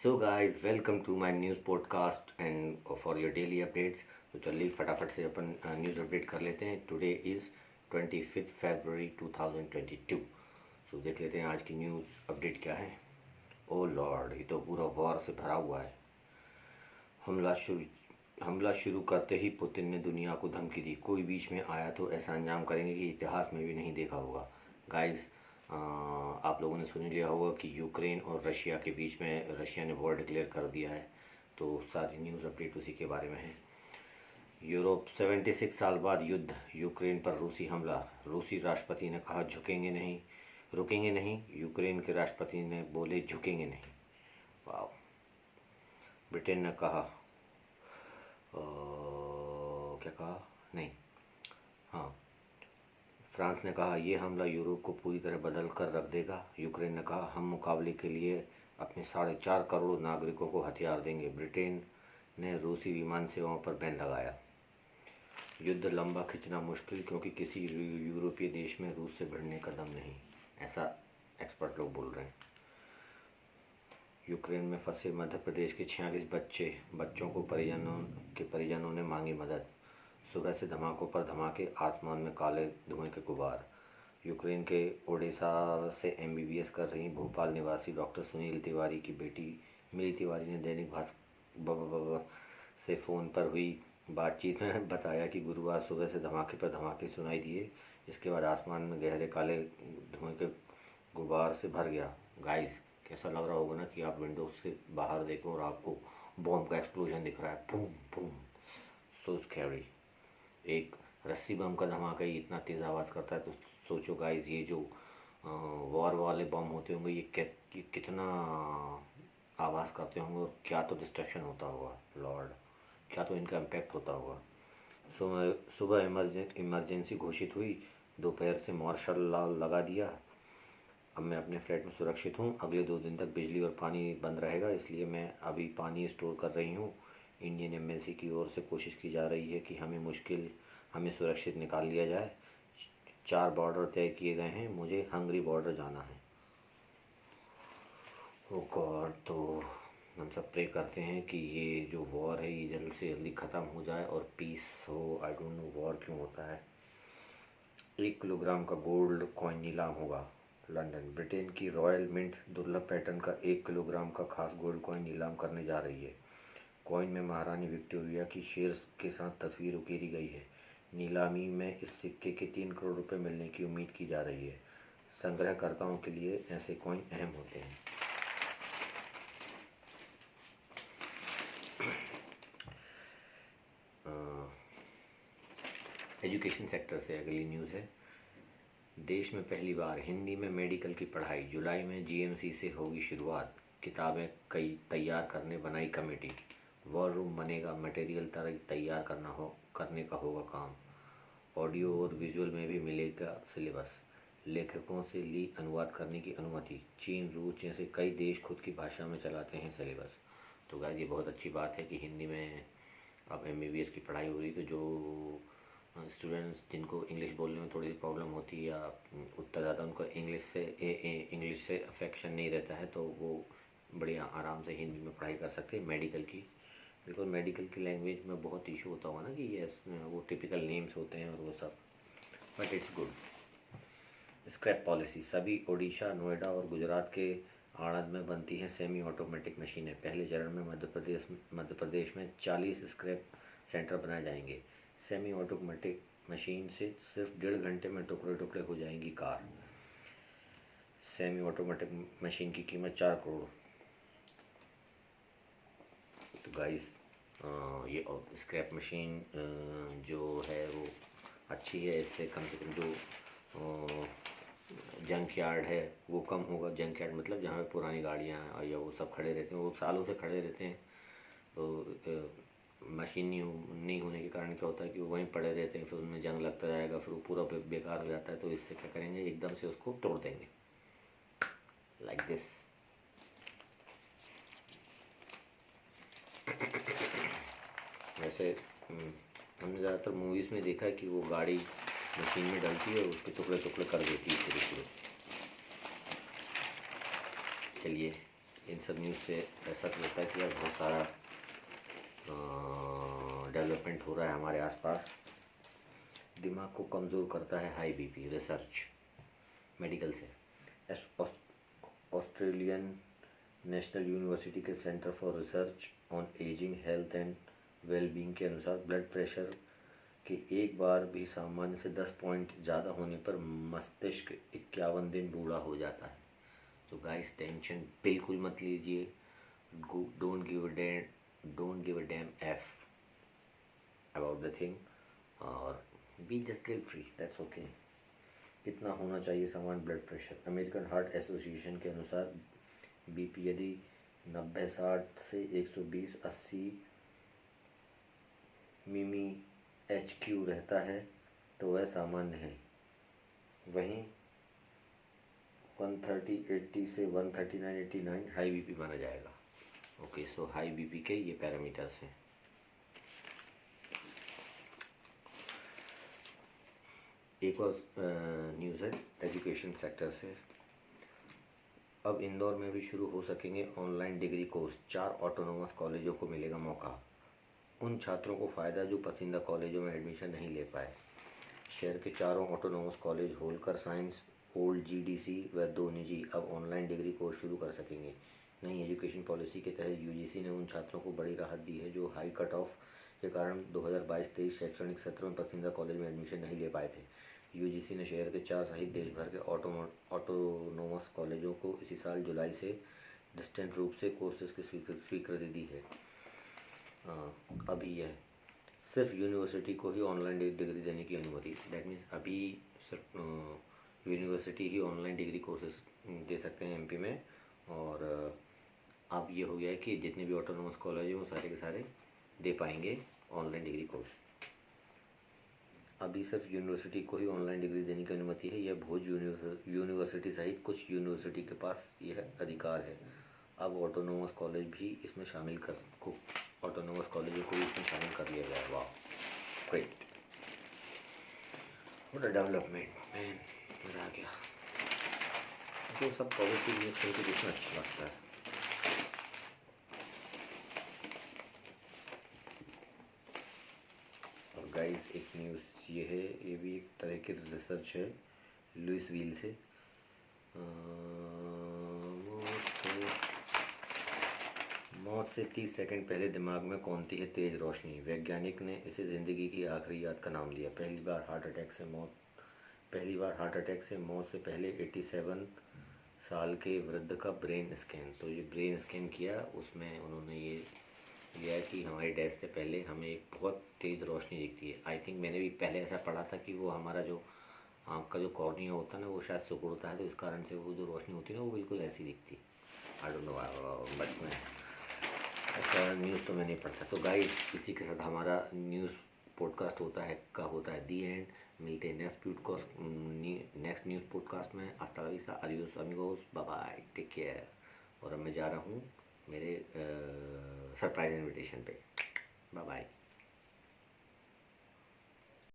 So guys welcome to my news podcast and for your daily updates. तो चलिए फटाफट से अपन न्यूज़ अपडेट कर लेते हैं। टुडे इज़ 25 फरवरी 2022। सो देख लेते हैं आज की न्यूज़ अपडेट क्या है। ओ लॉर्ड, ये तो पूरा वॉर से भरा हुआ है। हमला शुरू करते ही पुतिन ने दुनिया को धमकी दी, कोई बीच में आया तो ऐसा अंजाम करेंगे कि इतिहास में भी नहीं देखा होगा। गाइस, आप लोगों ने सुन लिया होगा कि यूक्रेन और रशिया के बीच में रशिया ने वॉर डिक्लेयर कर दिया है। तो सारी न्यूज़ अपडेट उसी के बारे में है। यूरोप 76 साल बाद युद्ध, यूक्रेन पर रूसी हमला, रूसी राष्ट्रपति ने कहा झुकेंगे नहीं, रुकेंगे नहीं। यूक्रेन के राष्ट्रपति ने बोले झुकेंगे नहीं। वाह। ब्रिटेन ने कहा क्या कहा, नहीं, हाँ, फ्रांस ने कहा यह हमला यूरोप को पूरी तरह बदल कर रख देगा। यूक्रेन ने कहा हम मुकाबले के लिए अपने 4.5 करोड़ नागरिकों को हथियार देंगे। ब्रिटेन ने रूसी विमान सेवाओं पर बैन लगाया। युद्ध लंबा खींचना मुश्किल, क्योंकि किसी यूरोपीय देश में रूस से भिड़ने का दम नहीं, ऐसा एक्सपर्ट लोग बोल रहे हैं। यूक्रेन में फंसे मध्य प्रदेश के 46 बच्चों को परिजनों ने मांगी मदद। सुबह से धमाकों पर धमाके, आसमान में काले धुएं के गुबार। यूक्रेन के ओडेसा से एमबीबीएस कर रही भोपाल निवासी डॉक्टर सुनील तिवारी की बेटी मिली तिवारी ने दैनिक भास्कर से फ़ोन पर हुई बातचीत में बताया कि गुरुवार सुबह से धमाके पर धमाके सुनाई दिए। इसके बाद आसमान में गहरे काले धुएं के गुबार से भर गया। गाइस, कैसा लग रहा होगा ना कि आप विंडो से बाहर देखें और आपको बॉम्ब का एक्सप्लोजन दिख रहा है, बूम बूम, सो स्कैरी। एक रस्सी बम का धमाका ही इतना तेज़ आवाज़ करता है, तो सोचो गाइस, ये जो वॉर वाले बम होते होंगे ये कितना आवाज़ करते होंगे और क्या तो डिस्ट्रक्शन होता होगा। लॉर्ड, क्या तो इनका इम्पैक्ट होता होगा। सुबह इमरजेंसी घोषित हुई, दोपहर से मार्शल लॉ लगा दिया। अब मैं अपने फ्लैट में सुरक्षित हूँ। अगले 2 दिन तक बिजली और पानी बंद रहेगा, इसलिए मैं अभी पानी स्टोर कर रही हूँ। इंडियन एम्बेसी की ओर से कोशिश की जा रही है कि हमें सुरक्षित निकाल लिया जाए। 4 बॉर्डर तय किए गए हैं, मुझे हंगरी बॉर्डर जाना है। ओ गॉड, तो हम सब प्रे करते हैं कि ये जो वॉर है ये जल्द से जल्दी ख़त्म हो जाए और पीस हो। आई डोंट नो वॉर क्यों होता है। 1 किलोग्राम का गोल्ड कॉइन नीलाम होगा। लंदन, ब्रिटेन की रॉयल मिंट दुर्लभ पैटर्न का 1 किलोग्राम का खास गोल्ड कॉइन नीलाम करने जा रही है। कॉइन में महारानी विक्टोरिया की शेर के साथ तस्वीर उकेरी गई है। नीलामी में इस सिक्के के 3 करोड़ रुपए मिलने की उम्मीद की जा रही है। संग्रहकर्ताओं के लिए ऐसे कॉइन अहम होते हैं। एजुकेशन सेक्टर से अगली न्यूज़ है। देश में पहली बार हिंदी में मेडिकल की पढ़ाई, जुलाई में जीएमसी से होगी शुरुआत। किताबें कई तैयार करने बनाई कमेटी। वॉर रूम बनेगा, मटेरियल तैयार करने का होगा काम। ऑडियो और विजुअल में भी मिलेगा सिलेबस। लेखकों से ली अनुवाद करने की अनुमति। चीन, रूस जैसे कई देश खुद की भाषा में चलाते हैं सिलेबस। तो गाइस, ये बहुत अच्छी बात है कि हिंदी में अब एमबीबीएस की पढ़ाई हो रही। तो जो स्टूडेंट्स जिनको इंग्लिश बोलने में थोड़ी प्रॉब्लम होती है या उतना ज़्यादा उनको इंग्लिश से अफेक्शन नहीं रहता है, तो वो बढ़िया आराम से हिंदी में पढ़ाई कर सकते हैं मेडिकल की। बिकॉज मेडिकल की लैंग्वेज में बहुत इशू होता होगा ना कि ये वो टिपिकल नेम्स होते हैं और वो सब, but it's good. Scrap policy, सभी ओडिशा, नोएडा और गुजरात के आणंद में बनती हैं सेमी ऑटोमेटिक मशीनें। पहले चरण में मध्य प्रदेश में 40 स्क्रैप सेंटर बनाए जाएंगे। सेमी ऑटोमेटिक मशीन से सिर्फ 1.5 घंटे में टुकड़े टुकड़े हो जाएंगी कार। सेमी ऑटोमेटिक मशीन की कीमत 4 करोड़। तो गाइस, ये स्क्रैप मशीन जो है वो अच्छी है। इससे कम से कम जो जंक यार्ड है वो कम होगा। जंक यार्ड मतलब जहाँ पे पुरानी गाड़ियाँ या वो सब खड़े रहते हैं, वो सालों से खड़े रहते हैं। तो मशीन नहीं होने के कारण क्या होता है कि वो वहीं पड़े रहते हैं, फिर उनमें जंग लगता जाएगा, फिर वो पूरा बेकार हो जाता है। तो इससे क्या करेंगे, एकदम से उसको तोड़ देंगे, लाइक दिस। वैसे हमने ज़्यादातर मूवीज़ में देखा है कि वो गाड़ी मशीन में डलती है और उसके टुकड़े टुकड़े कर देती है पूरे पूरे। चलिए इन सब न्यूज़ से ऐसा तो होता है कि यार बहुत सारा डेवलपमेंट हो रहा है हमारे आसपास। दिमाग को कमज़ोर करता है हाई बीपी, रिसर्च मेडिकल से। ऑस्ट्रेलियन नेशनल यूनिवर्सिटी के centre for research on ageing health and wellbeing के अनुसार ब्लड प्रेशर के एक बार भी सामान्य से 10 पॉइंट ज़्यादा होने पर मस्तिष्क 51 दिन बूढ़ा हो जाता है। तो गाइस टेंशन बिल्कुल मत लीजिए। Don't give a damn F about the thing और be just guilt free, that's okay. कितना होना चाहिए सामान्य blood pressure? American Heart Association के अनुसार बीपी यदि 90-60 से 120-80 मिमी HQ रहता है तो वह सामान्य है। वहीं 130-80 से 139-89 हाई बीपी माना जाएगा। ओके, सो हाई बीपी के ये पैरामीटर्स हैं। एक और न्यूज़ है एजुकेशन सेक्टर से। अब इंदौर में भी शुरू हो सकेंगे ऑनलाइन डिग्री कोर्स। 4 ऑटोनोमस कॉलेजों को मिलेगा मौका। उन छात्रों को फ़ायदा जो पसंदीदा कॉलेजों में एडमिशन नहीं ले पाए। शहर के चारों autonomous college, Holkar science, old GDC व 2 निजी अब ऑनलाइन डिग्री कोर्स शुरू कर सकेंगे। नई एजुकेशन पॉलिसी के तहत UGC ने उन छात्रों को बड़ी राहत दी है जो हाई कट ऑफ के कारण 2022-23 शैक्षणिक सत्र में पसंदीदा कॉलेज में एडमिशन नहीं ले पाए थे। UGC ने शहर के 4 सहित देश भर के ऑटोनोमस कॉलेजों को इसी साल जुलाई से डिस्टेंट रूप से कोर्सेज की स्वीकृति दी है। अभी यह सिर्फ यूनिवर्सिटी को ही ऑनलाइन डिग्री देने की अनुमति। दैट मीन्स अभी सिर्फ यूनिवर्सिटी ही ऑनलाइन डिग्री कोर्सेज दे सकते हैं MP में। और अब ये हो गया है कि जितने भी ऑटोनोमस कॉलेज हैं वो सारे के सारे दे पाएंगे ऑनलाइन डिग्री कोर्स। अभी सिर्फ यूनिवर्सिटी को ही ऑनलाइन डिग्री देने की अनुमति है। यह भोज यूनिवर्सिटी सहित कुछ यूनिवर्सिटी के पास यह अधिकार है। अब ऑटोनोमस कॉलेज भी इसमें शामिल ऑटोनोमस कॉलेजों को इसमें शामिल कर लिया गया है। वाह, great, what a development man, मज़ा आ गया। तो सब पॉजिटिव न्यूज़ करके देखना अच्छा लगता है। और गाइस एक न्यूज़ ये है, ये भी एक तरह की रिसर्च है लुइस व्हील से। मौत से 30 सेकंड पहले दिमाग में कौनती है तेज़ रोशनी। वैज्ञानिक ने इसे ज़िंदगी की आखिरी याद का नाम दिया। पहली बार हार्ट अटैक से मौत से पहले 87 साल के वृद्ध का ब्रेन स्कैन। तो ये ब्रेन स्कैन किया, उसमें उन्होंने ये लिया कि हमारी डेथ से पहले हमें एक बहुत तेज़ रोशनी दिखती है। आई थिंक मैंने भी पहले ऐसा पढ़ा था कि वो हमारा जो आँख का जो कॉर्निया होता है ना, वो शायद सिकुड़ता है, तो इस कारण से वो जो रोशनी होती है ना वो बिल्कुल ऐसी दिखती है। आई डोंट नो, बट मैं ऐसा न्यूज़ तो मैं नहीं पढ़ता। तो गाइस इसी के साथ हमारा न्यूज़ पॉडकास्ट होता है दी एंड। मिलते हैं नेक्स्ट न्यूज़ पॉडकास्ट में। हasta la vista, adiós amigos, bye bye, take care. और अब मैं जा रहा हूँ मेरे सरप्राइज इनविटेशन पे। Bye bye.